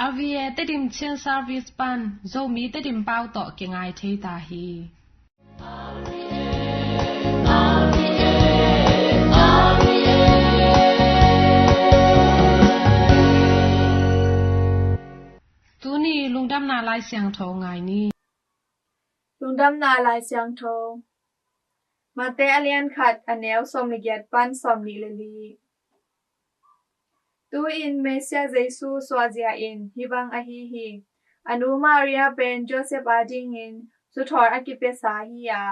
Avie te dim chen service pan zo mi te dim pau to ke ngai thei ta hi tu ni lungdam na lai siang tho ngai ni lungdam na lai siang tho ma te alian khat aneu som ni gyat pan som ni le li tu in mesia jesu swazia in hibang a hi anu maria pen joseph ading in su thor akipe sa hi ya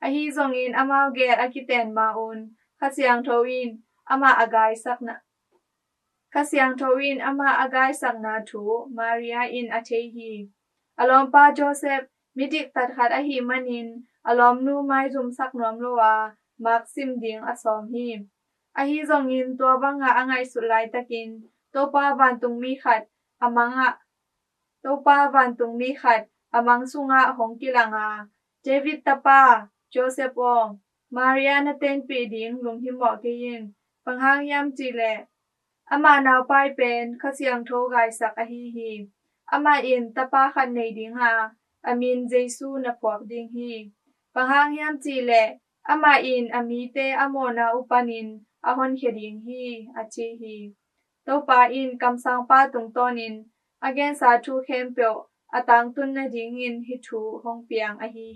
a hi zong in amao ger akiten maun khasiang thoin ama agai sakna khasiang thoin ama agai sakna thu maria in athe hi alom pa joseph midik tat khat a hi manin alom nu mai zum sak nom lowa mak sim ding asom hi a hi zong in to banga angai sulai takin to pa van tung mi khat amang sunga hong kilanga david tapa joseph ong maria na ten pe ding lung hi mo ke yin panghang yam chi le ama naw pai pen khasiang tho gai sak a hi ama in tapa khan nei ding ha amin jesu na phok ding hi panghang yam chi le ama in ami te amona upanin ahon kheding hi achi hi to pa in kamsang pa tung tonin again sa thu khem pyo atang tun na ding in hi thu hong piang a hi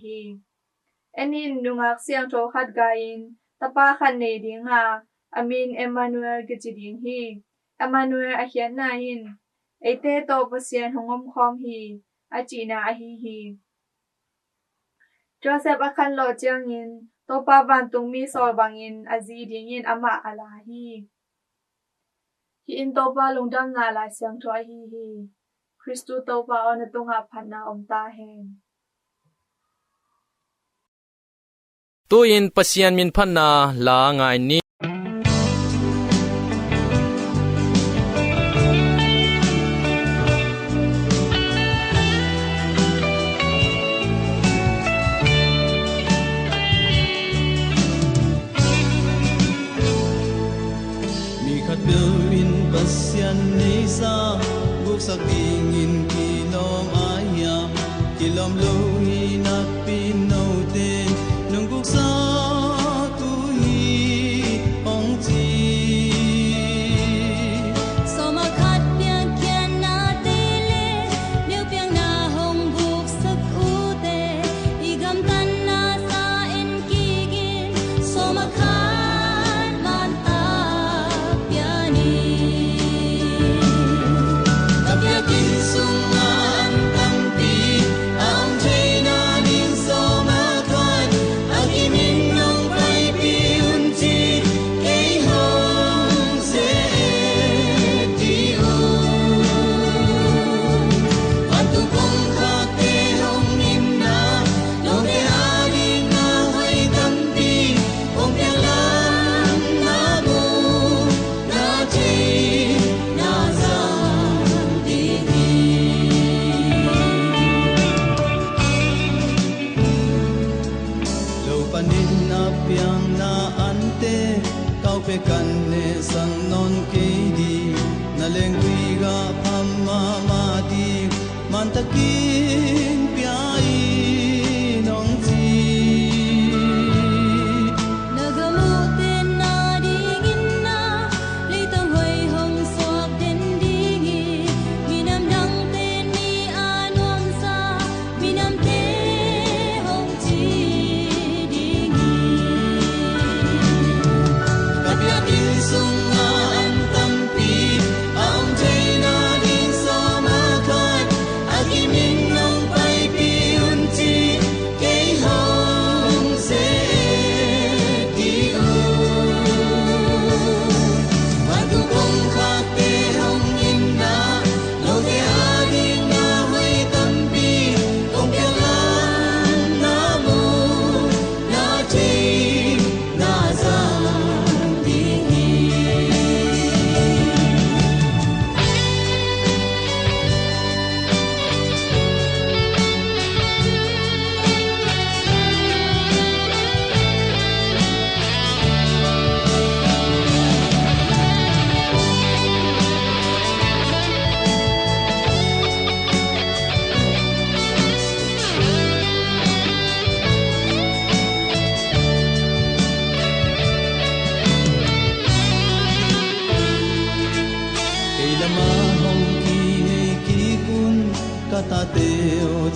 enin nungak siang tho khat ga in tapa khan nei ding ha amin emmanuel ge chi ding hi emmanuel a hian na in ate to pasian hongom khom hi achi na a hi joseph akhan lo chiang in to pa van tung mi sol bang in azi ding in ama ala hi in to pa lungdam na la siang tho hi Christu to pa on tunga phanna omta hen tu in pasian min phanna la ngai ni pasian nei sa buk sak ding in kilom aya kilom lo hi na pin no te nung buk sa tu hi ong chi so ma khat pian kian na te le liu piang na hong buk sak u te igam tan na sa en ki gin so ma khat man ta piani sungan tampi ang china ning so makan agimin nong pai pi unchi kei hong se ti u atu kong kha te hong nim na lo ke ari na hai tampi ong pya lam na bu na che na za panin na piang na ante kau pe kan ne sang non ke di na lengwi ga phamma ma di man takin piai nong chi nagamu ten na dingin na litong hoy hong suak den dingi minam dang ten ni anuam sa minam te hong chi sungan tampi ang china din so makan agimin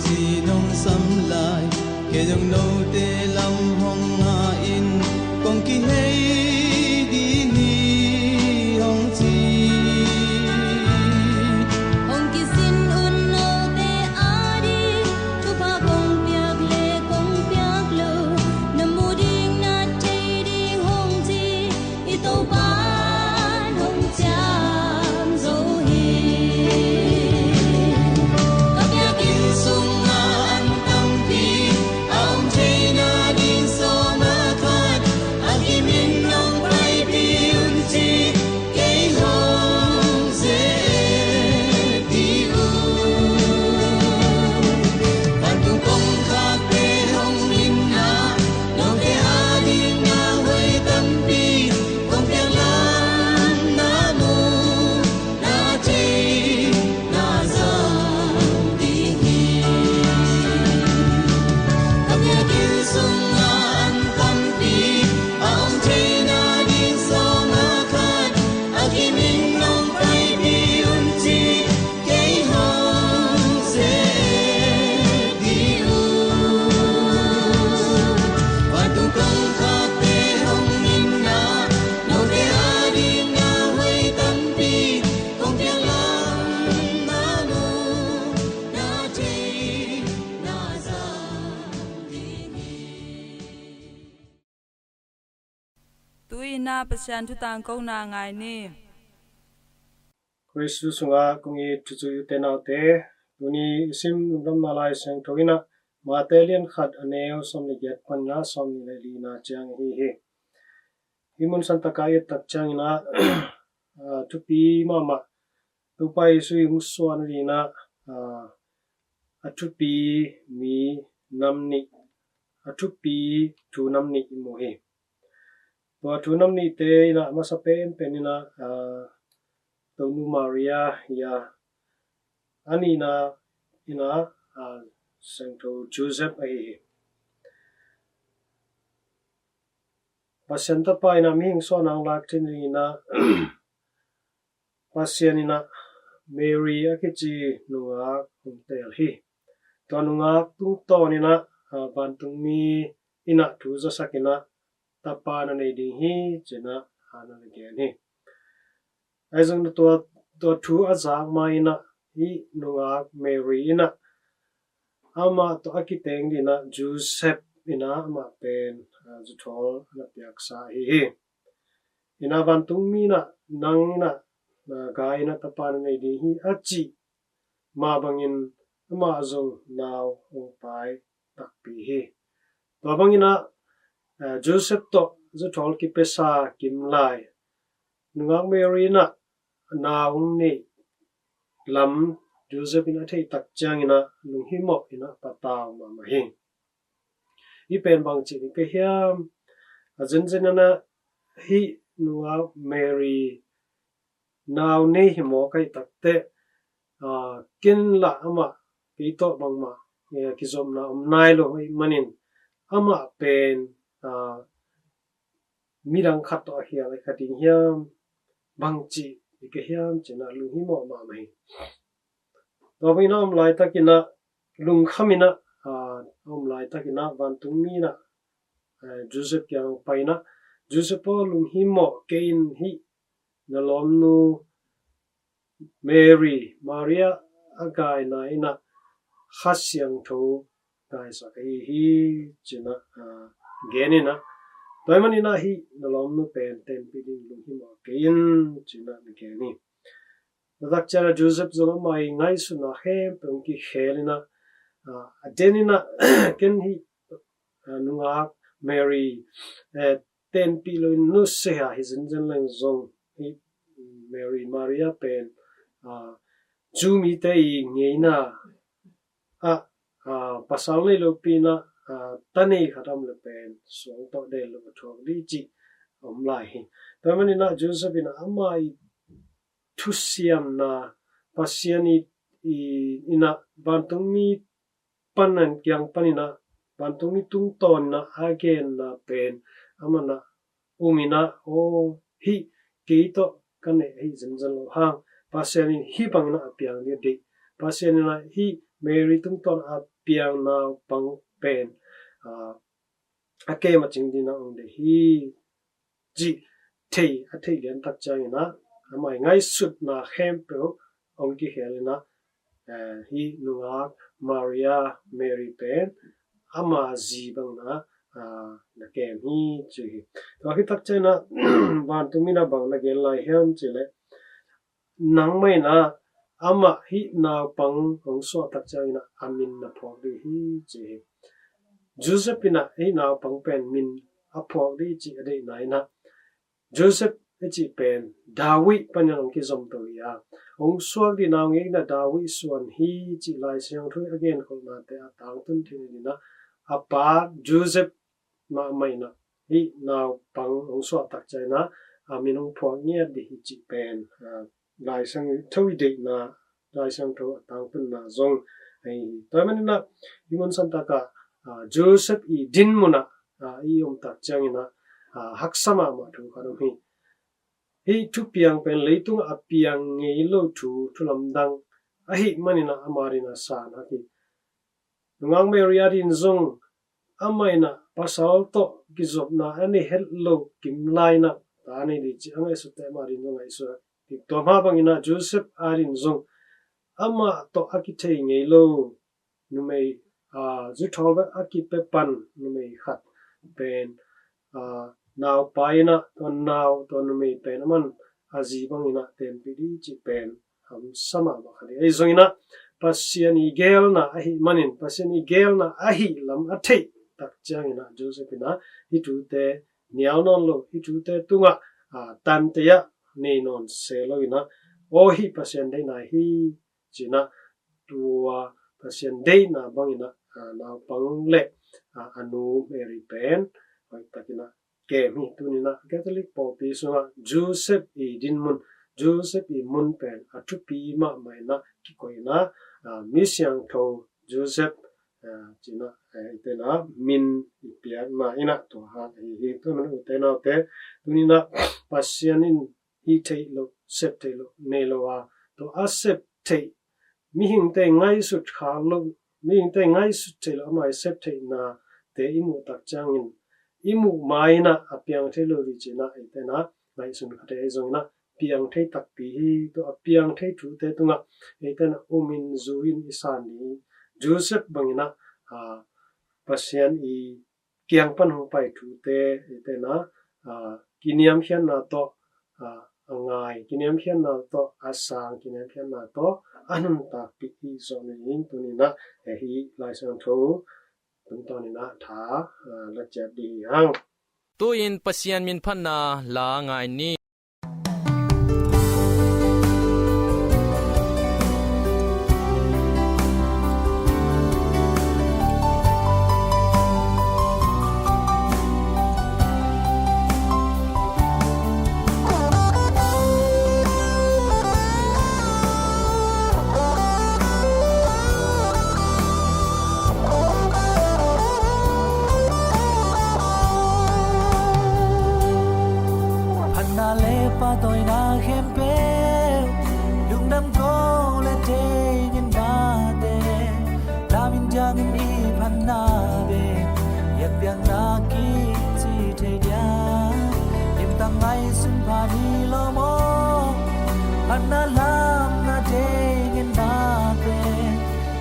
si nong sam lai ke dong no te lam hong nga in kong ki hei di ni hong chi Hong ki sin un no te ari tu pa kong piak le kong piak lo na mu ding na te ding hong chi i to ban hong cham zo hi ka piak in sung na an tam pi aum te na ding so ma khat a ki min nong pai pi un chi ke hong se di u kan tu kong kha te hong min na no te a ding na hoi tam pi kong te lam na mu na te na za di hi Kam ya kin sung na an tam pi aum te na ding so ma khat a ki min nong pai pi un chi ke hong se di u Wa tu kong kha te hong min na no te a ding na hoi tam pi kong te lam na mu na te na za di hi Tui na pasyan tu tang kong na ngai ni. Kristu sunga kungi tuju tenaute tuni sim dum malai sang thogina matelian khat aneo somni get panna somni lina chang hi himun santa kai tak changina tupi mama tupai sui muswan lina atupi mi namni atupi tu namni mohi to tu namni te ina masapen penina Tonu Maria ya anina ina Santo Joseph ai pasenta pa ina ming so nang lak tin ina pasian ina Mary akichi nuwa tel hi to nunga tung to nina bantung mi ina tu za sakina tapana nei ding hi chena hana again hi Aizong to tu azang maina hi nuwa Mary ina ama to akiteng dina Joseph ina ama pen zuthol na piaksa hi ina vantung mina nang ina gai na tapan nei di hi achi ma bangin ama azong naw ong pai takpi hi to bangina Joseph to zuthol ki pesa kim lai nuwa Mary na naung ni lam Joseph ina thei tak chang ina lunghimo ina pataw ma hi I pen bang chi ke hiam ajenjena na hi nuwa Mary naw nei himo kai takte kin la ama ke to bang ma ki zom na nai lo hi manin ama pen mirang khat to hi ai khating hiam bang chi ke hiam chena lunghimo ma mai Robinam lai takina lung khamina lai takina vantung mina Joseph yang paina Joseph lung himo kein hi nalomnu Mary Maria agai na ina khasyang tho kai sa hi china genina toimanina hi nalomnu pen ten piding lung himo kein china geni Nadakchara Joseph zoma mai ngai suna hem pengki khelina adenina ken hi nunga Mary ten pilo nu se ha hizinjen lang zong hi Mary Maria pen jumi te ngeina pasal le lopina tani khatam le pen song to de lo thok li chi omlai hi tamanina Joseph ina amai thusiam na pasiani ina bantung mi panan kyang panina bantung mi tung ton na again na pen amana umina hi ke to kane hi zanzan lo hang pasiani hi bangna apiang ni de pasiani na hi Mary tung ton piang naw pang pen ake ma ching din ang de hi ji thei a thei lian tak chang ina amai ngai sut na hem pe ong ki helina hi nunga Maria Mary pen ama ji bang na kem hi chi to hi tak chana ban tumina bang na gel lai hem chile nang mai na ama hi na pang ong so tak chana amin na phok di hi chi Josephina hi na pang pen min a phok di chi ade nai na Joseph chi pen Dawi panang ki zom to ya ong suak di na nge na Dawi suan hi chi lai siang thui again ko na te atang tun thin ni na apa Joseph ma mai na hi na pang ong so tak chai na amin ong phok nge di hi chi pen lai sang thui de na lai sang tho atang tun na zong ai ta man na yimon santa ka Joseph i din muna i om tak chang ina haksama ma thu kharum hi thu piang pen leitung a piang ngei lo thu thulam dang a hi manina amarina san ha ki ngang Maria din zong amaina pasal to gizop na ani hello kim laina tani di chi angai su te marin zong ai su ki to ma bangina Joseph arin zong ama to akithei ngei lo numei zu tholba akipe pan numei khat pen now paina to now to numei pen man aji bangina ten pidi chi pen ham sama ba khali ei zongina pasian i gel na ahi manin pasian i gel na ahi lam athei tak changina Josephina hi tu te niaw non lo hi tu te tunga tan te ya nei non se lo ina o hi pasian dei na hi china tua pasian dei na bangina na pangle anu Mary pen oi takina ke mi tunina Catholic popi sunga Joseph i dinmun Joseph i mun pen atupi ma mai na ki koina misyang tho Joseph china itena min ipian ma ina to ha hi to man utena te tunina pasianin hi thei lo sep thei lo ne lo wa to asep thei mi hing te ngai su kha lo mi hing te ngai su thei lo mai sep thei na te imu tak changin imu mai na apiang thei lo ri china itena ngai sun khate zongna piang thei tak pi hi to apiang thei thu te tunga itena umin zuin isani Joseph bangina pasian i kiang pan hong pai thu te itena kiniam hian na to angai kiniam hian na to asang kiniam hian na to anun ta pi hi zone in tunina hi lai sang tho tung tonina tha la chat di hang tu in pasian min phan na la ngai ni tôi na khem pe lung đam ko le te ngin na te la min jang in i phan na be yep yang na ki chi te dia im tang ngai sun pha ni lo mo phan na lam na te ngin na te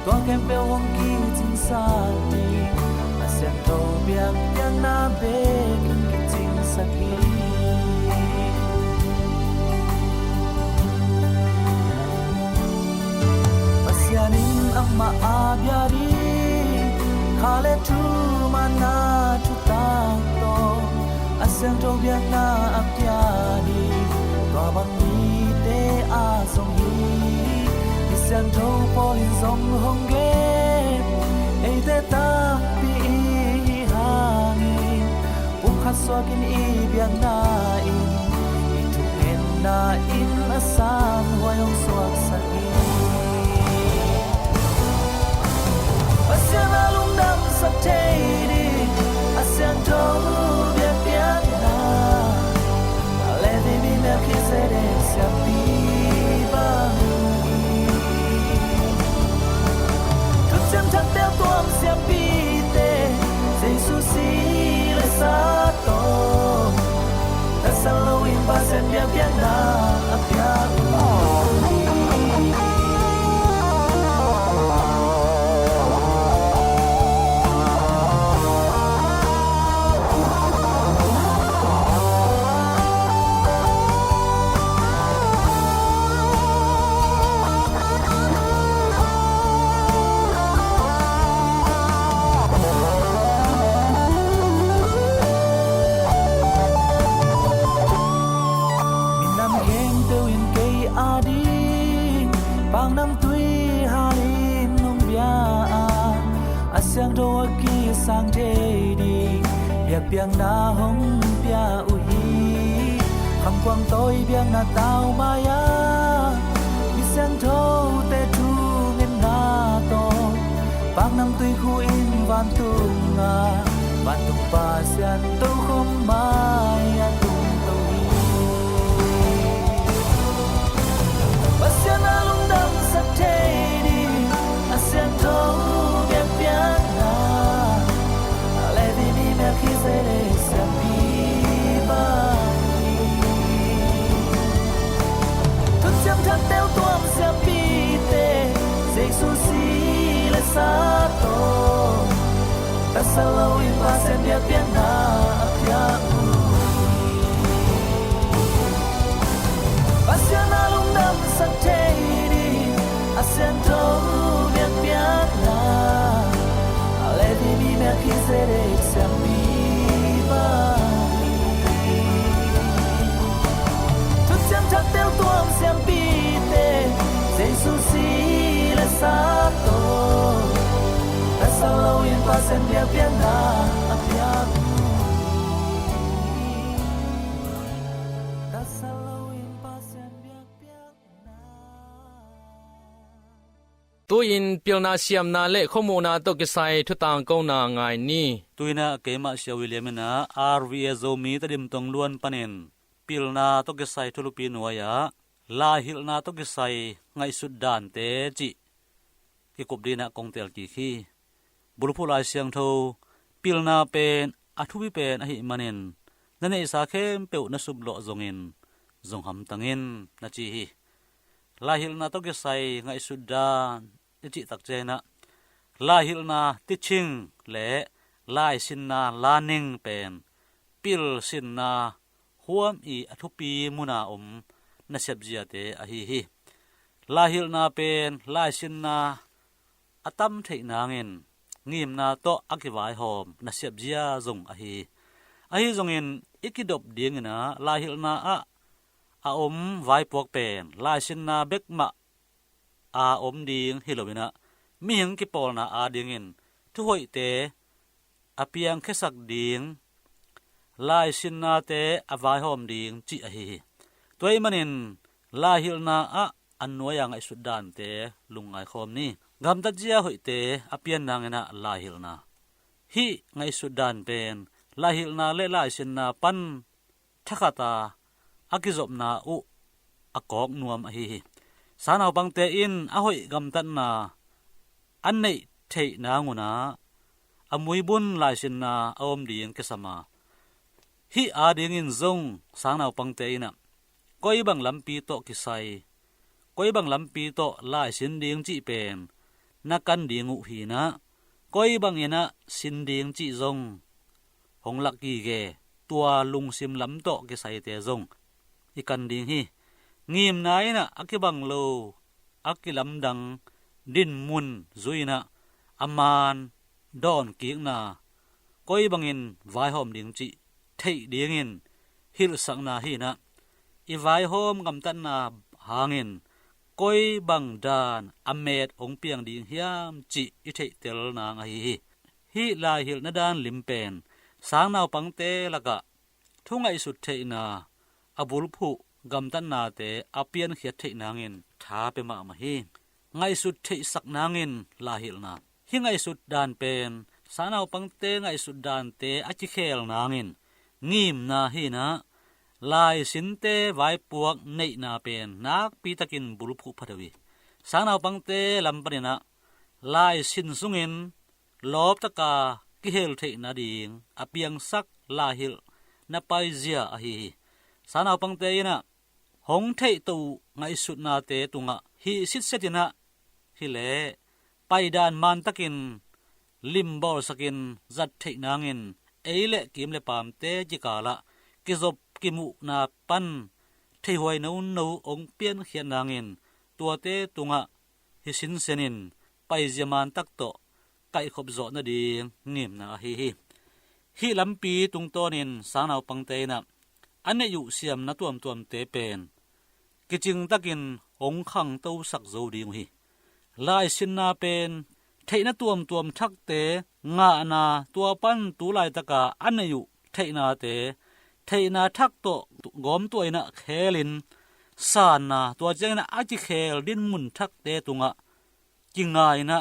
to khem pe wong ki jin sa ti a sem to biang yang na be kin ki jin sa ki Yanin amma abyari khale tu mana tu tang to asang to biak na apyani to bang ni te a song hi isang to polin song hong ge ei te ta pi hani ukhat so kin i biak na in itu en na in asam hoyong swak sa Asian alung dam sa tay di Asian to biak biak na Ale di bina kisere sa piba Tu chăm chắc đeo tua pa sen biak biak na apya sang thế đi việc biang na hong bia u hi kham quang tôi biang na tao maya mi sang thâu te thu ngin na to bang nam tui khu in van tung pa sian to khom maya tung to hi pasian alung dam sa thế đi asian thâu biang biang khi sẽ để xem đi bay thức xem thật đeo tuam xem đi tê dây su si là xa tô ta sa lâu in ba xem đẹp tiếng na apia pasiana lung nam sa thế đi asian thâu đẹp tiếng na ale đi mi me khi sẽ để xem chắc đeo tuam xem bi tê Jesus si là sa tô ta sa lâu in pa sen bia bia na apia ta sa lâu in pa sen bia bia na tuin pilna siam na le khomona to ke sai thu tang ko na ngai ni tuina kema sia William na RVA zomi tadim tong luan panen pilna to ke sai thulupi nuaya la hilna to ke sai ngai sudan te chi ki kupdina kongtel ki khi bulphula siang tho pilna pen athubi pen a hi manen nane sa khem pe na sublo zongin zongham tangin na chi hi la hilna to ke sai ngai sudan chi tak chena la hilna tiching le lai sinna laning pen pil sinna huam I athupi muna na sebjia te a hi la hilna pen lai sinna atam theina ngin ngim na to akiwai hom na sebjia zong a hi zongin ikidop ding na la hilna a vai pok pen lai sinna bekma a ding hilowina mi hing ki pol na a dingin thu hoi te apiang khesak ding lai sinna te avai hom ding chi a hi toy manin la hilna a annoya ngai sudan te lungai khom ni gam ta jia hoi te apian nangena la hilna hi ngai sudan pen la hilna le lai sinna pan thakata akizop na u akok nuam a hi sanau bangte in a hoi gam tan na an nei thei na nguna amui bun lai sinna awm ding ke sama hi ading in zong sanau pangte ina koi bang lampi to kisai koi bang lampi to lai sin ding chi pen na kan ding u hi na koi bang ina sin ding chi zong hong lak ki ge tua lung sim lam to kisai te zong ikan ding hi ngim nai na akibang lo akilam dang din mun zuina aman don kiek na koi bangin vai hom ding chi thei ding in hil sang na hi na I vai hom gam tan na hangin koi bang dan amet ong piang ding hiam chi I thei tel na nga hi la hil na dan limpen sang naw pangte laka thungai sut thei na abul phu gam tan na te apian khiat thei nangin tha pe ma hi ngai sut thei sak nangin la hil na hi ngai sut dan pen sanau pangte ngai sut dan te achi khel nangin ngim na hi na lai sinte vai puak nei na pen nak pi takin bulphu phadawi sanau pangte lampanina lai sin sungin lop taka ki hel thei na ding apiang sak la hil na pai zia a hi sanaw pangte ina hong thei tu ngai sut na te tunga hi sit setina hi le paidan man takin limbol sakin zat thei nangin eile kim le pam te jikala kizop kimu na pan thei hoi no ong pian khian nangin tua te tunga hi sin senin pai jaman tak to kai khop zo na ding nim na hi lampi tung tonin sanaw pangte na ane yu siam na tuam te pen kiching takin ong khang to sak zo ding hi lai sin na pen theina tuam thak te nga na tua pan tu lai taka ane yu theina te theina thak to gom toina khelin san na tua jeng na achi khel din mun thak te tunga kingai na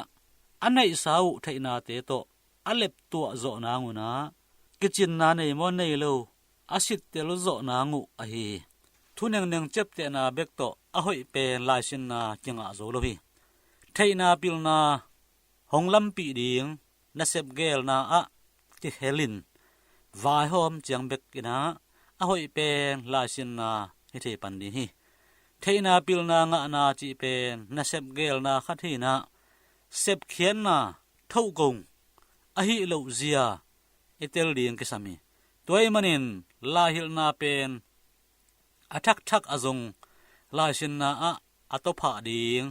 anei sau theina te to alep tua zo na nguna kichin na nei mo nei lo asit te lo zo na ngu a hi thuneng neng chep te na bek to a hoi pen lai sin na kinga zo lo hi theina pil na honglam pi ding na sep gel na a ti helin vai hom chiang bek ina a hoi pen lai sin na hi the pan di hi theina pil na nga na chi pen na sep gel na khat hi na sep khian na thau gong a hi lo zia etel ding ke sami toy manin la hil na pen athak azong la sin na a atopha ding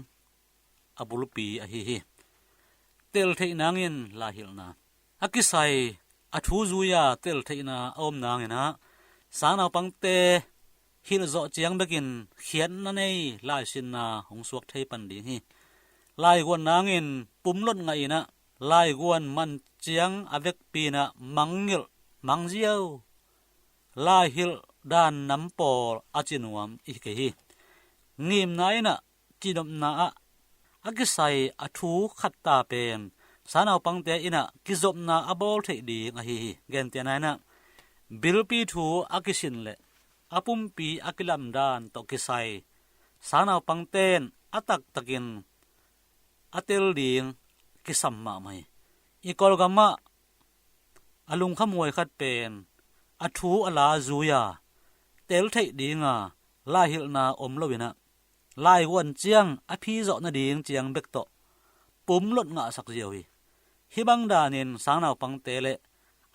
abulpi a hi tel thei nangin la hil na akisai athu zuya tel thei na om nangena sanaw pangte hil zo chiang bekin khian na nei la sin na hong suak thei pan ding hi lai gon nangin pumlot ngai na lai gon man chiang avek pi na mangziau lai hil dan nampol achinuam ike hi ngim nai na chinom na akisai athu khatta pen sanaw pangte ina kizop na abol thei ding a hi gen te nai na bilpi thu akisin le apumpi akilam dan to kisai sanaw pangten atak takin atel ding kisam ma mai ikol gama alung khamoi khat pen athu ala zuya tel thei dinga la hil na om lowina lai won chiang a phi zo na ding chiang bek to pum lot nga sak jewi hibang danin sangnaw pangte le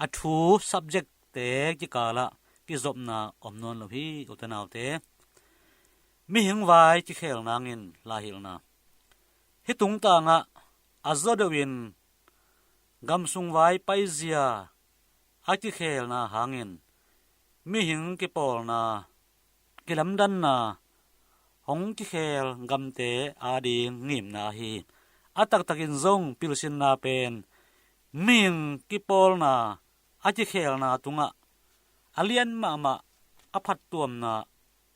athu subject te ki kala ki zop na om non lo hi utanaw te mi hing vai ki khel nangin la hil na hitung ta nga azodawin gamsung vai paizia aki khel na hangin mi hing ki pol na kilam dan na hong ki khel gamte ading ngim na hi atak takin zong pilsin na pen ming ki pol na aki khel na tunga alian ma aphat tuam na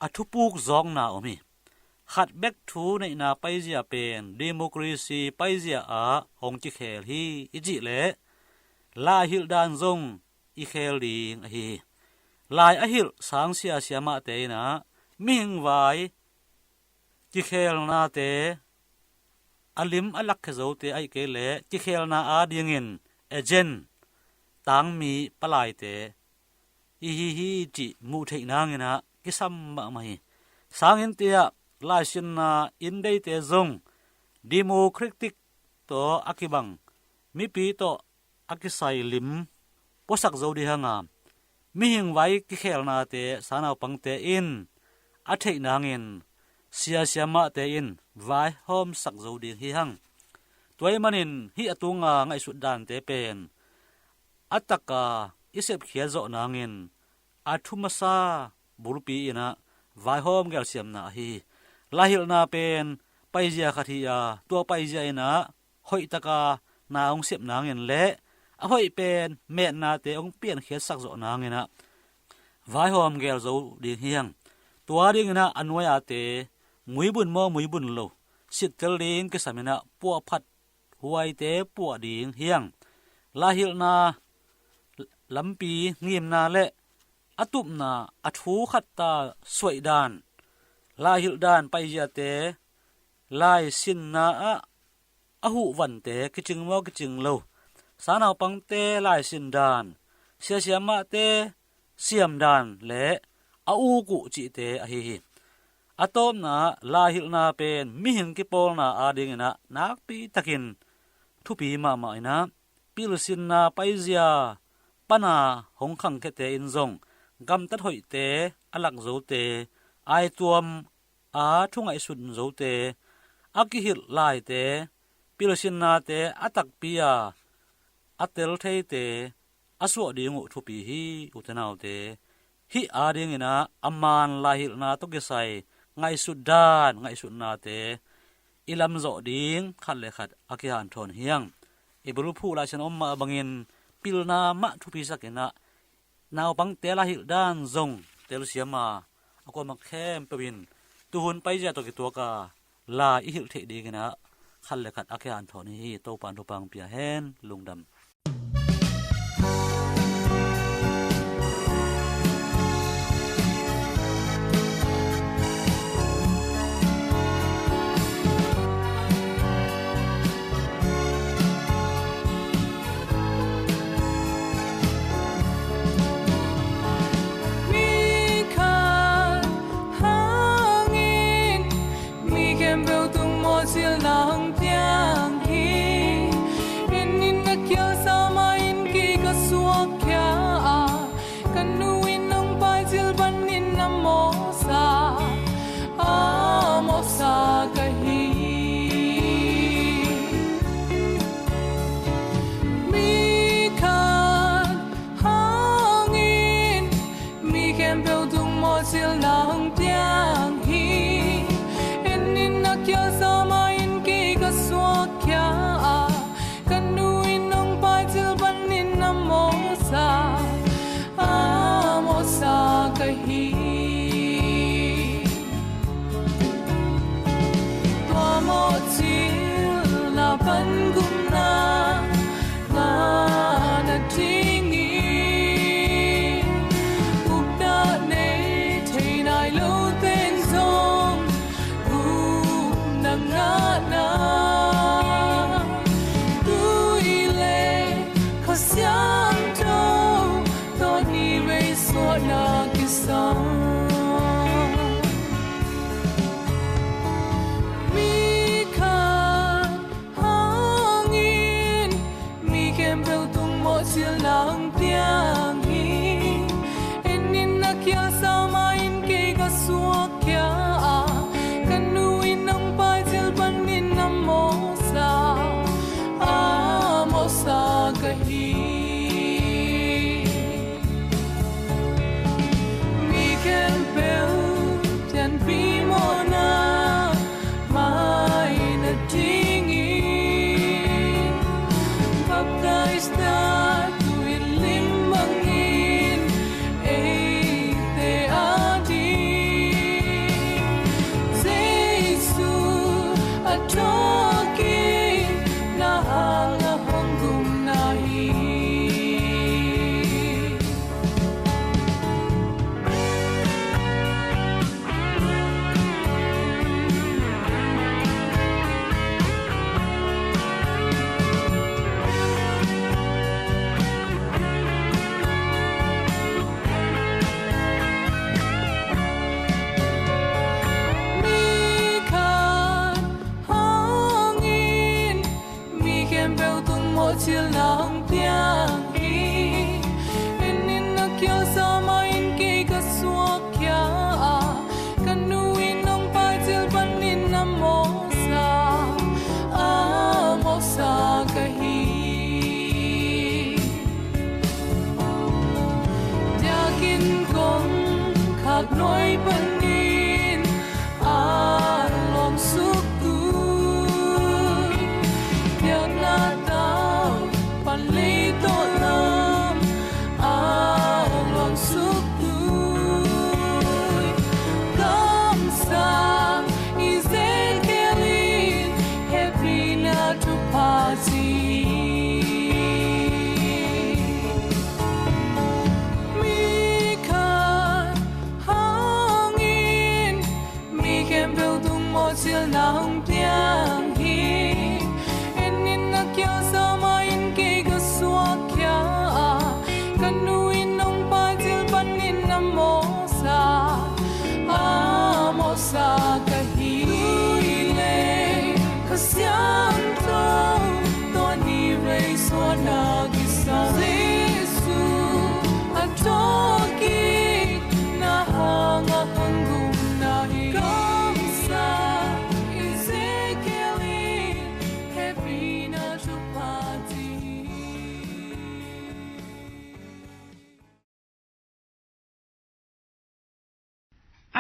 athupuk zong na omi khat bek thu nei na paizia pen democracy paizia a hong ki khel hi iji le la hil dan zong i khel ding a hi lai a hil sang sia siama te na ming vai ki khel na te alim alak khazo te ai ke le ki khel na a dingin agent tang mi palai te hi chi mu thei nangina kisam ma mai sangin tia lai sin na in dei te zong democratic to akibang mi pi to akisai lim posak zo di hanga mi hing vai ki khel na te sanaw pangte in a thei nangin sia siama te in vai hom sak zo ding hi hang toy manin hi atunga ngai su dan te pen ataka isep khia zo nangin athumasa burpi ina vai hom gel siam na hi lahil na pen paizia khathia to paizia ina hoi taka na ong sep nangin le a hoi pen me na te ong pian khia sak zo nangina vai hom gel zo ding hiang tua ding na anwaya te muibun lo sit tel ding ke samina pu phat huai te pu ding hiang lahil na lampi ngim na le atup na athu khatta soidan lahil dan paizia te lai sin na a hu van te kiching mo kiching lo sanaw pangte lai sin dan sia siama te siam dan le a u ku chi te a hi atom na la hil na pen mi hin ki pol na ading na nak pi takin thu pi ma ma ina pilsin na paizia pana hong khang ke te in zong gam tat hoi te alak zo te ai tuam a thungai sun zo te akihil lai te pilsin na te atak pia atel thei te aswa dingu thu pi hi utanau te hi ading ina aman lahil na to gesai ngai sudan ngai sunna te ilam zo ding khat le khat akihan thon hiang ibru phu la chen om ma bangin pilna ma thu pi sakena naw bang te lahil dan zong tel siama ako mak khem pewin tuhun pai ja to ki to ka la i hil the ding ina khat le khat akihan thon hi to pan to pang pia hen lungdam mi khan hangin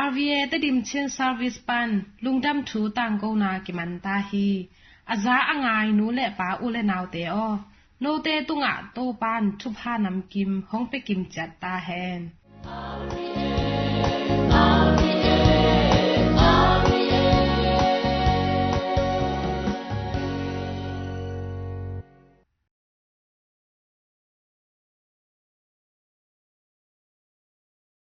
RVA ตะดิมเชนซาร์วิสปันลุงดำถูต่างโกนากิมันตาฮีอาจาอ่างายนูและปาอุเลนาวเตอโนเตตุงะโตปานทุพานำกิมห้องไปกิมจัดตาแฮน